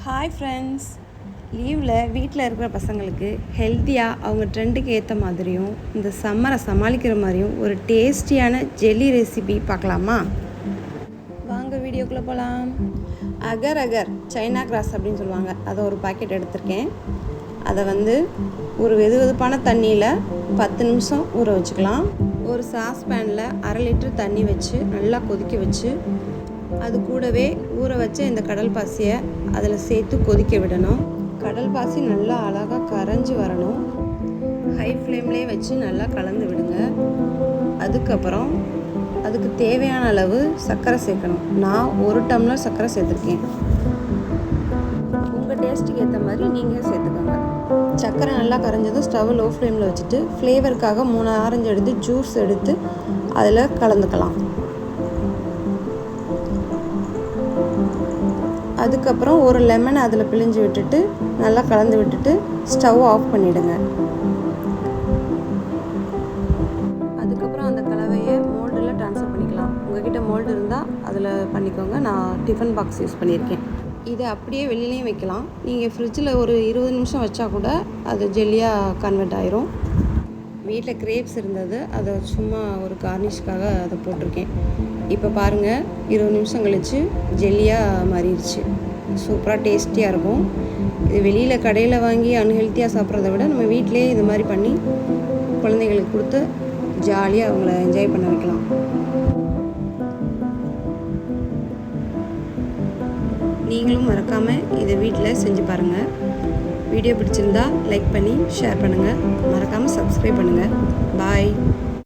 Hi friends, லீவில் வீட்டில் இருக்கிற பசங்களுக்கு ஹெல்த்தியாக அவங்க ட்ரெண்டுக்கு ஏற்ற மாதிரியும் இந்த சம்மரை சமாளிக்கிற மாதிரியும் ஒரு டேஸ்டியான ஜெல்லி ரெசிபி பார்க்கலாமா? வாங்க வீடியோக்குள்ளே போகலாம். அகர் அகர் சைனா கிராஸ் அப்படின்னு சொல்லுவாங்க, அதை ஒரு பாக்கெட் எடுத்திருக்கேன். அதை ஒரு வெதுவெதுப்பான தண்ணியில் 10 நிமிஷம் ஊற வச்சுக்கலாம். ஒரு சாஸ்பேனில் 1/2 லிட்டர் தண்ணி வச்சு நல்லா கொதிக்க வச்சு அது கூடவே ஊற வச்ச இந்த கடல் பாசியை அதில் சேர்த்து கொதிக்க விடணும். கடல் பாசி நல்லா அழகாக கரைஞ்சி வரணும். ஹை ஃப்ளேம்லேயே வச்சு நல்லா கலந்து விடுங்க. அதுக்கப்புறம் அதுக்கு தேவையான அளவு சர்க்கரை சேர்க்கணும். நான் 1 டம்ளர் சர்க்கரை சேர்த்துருக்கேன். உங்கள் டேஸ்ட்டுக்கு ஏற்ற மாதிரி நீங்கள் சேர்த்துக்கோங்க. சர்க்கரை நல்லா கரைஞ்சதும் ஸ்டவ் லோ ஃப்ளேமில் வச்சுட்டு ஃப்ளேவருக்காக 3 ஆரஞ்சு எடுத்து ஜூஸ் எடுத்து அதில் கலந்துக்கலாம். அதுக்கப்புறம் ஒரு லெமனை அதில் பிழிஞ்சு விட்டுட்டு நல்லா கலந்து விட்டுட்டு ஸ்டவ் ஆஃப் பண்ணிவிடுங்க. அதுக்கப்புறம் அந்த கலவையை மோல்டில் ட்ரான்ஸ்ஃபர் பண்ணிக்கலாம். உங்கள்கிட்ட மோல்டு இருந்தால் அதில் பண்ணிக்கோங்க. நான் டிஃபன் பாக்ஸ் யூஸ் பண்ணியிருக்கேன். இதை அப்படியே வெளியிலையும் வைக்கலாம். நீங்கள் ஃப்ரிட்ஜில் ஒரு 20 நிமிஷம் வச்சா கூட அது ஜெல்லியாக கன்வெர்ட் ஆயிரும். வீட்டில் கிரேப்ஸ் இருந்தது, அதை சும்மா ஒரு கார்னிஷ்காக அதை போட்டிருக்கேன். இப்போ பாருங்கள், 20 நிமிஷம் கழித்து ஜெல்லியாக மாறிடுச்சு. சூப்பராக டேஸ்டியாக இருக்கும். இது வெளியில் கடையில் வாங்கி அன்ஹெல்த்தியாக சாப்பிட்றத விட நம்ம வீட்டிலே இது மாதிரி பண்ணி குழந்தைங்களுக்கு கொடுத்து ஜாலியாக அவங்கள என்ஜாய் பண்ண வைக்கலாம். நீங்களும் மறக்காமல் இதை வீட்டில் செஞ்சு பாருங்கள். வீடியோ பிடிச்சிருந்தா லைக் பண்ணி ஷேர் பண்ணுங்கள். மறக்காமல் சப்ஸ்கிரைப் பண்ணுங்கள். பாய்.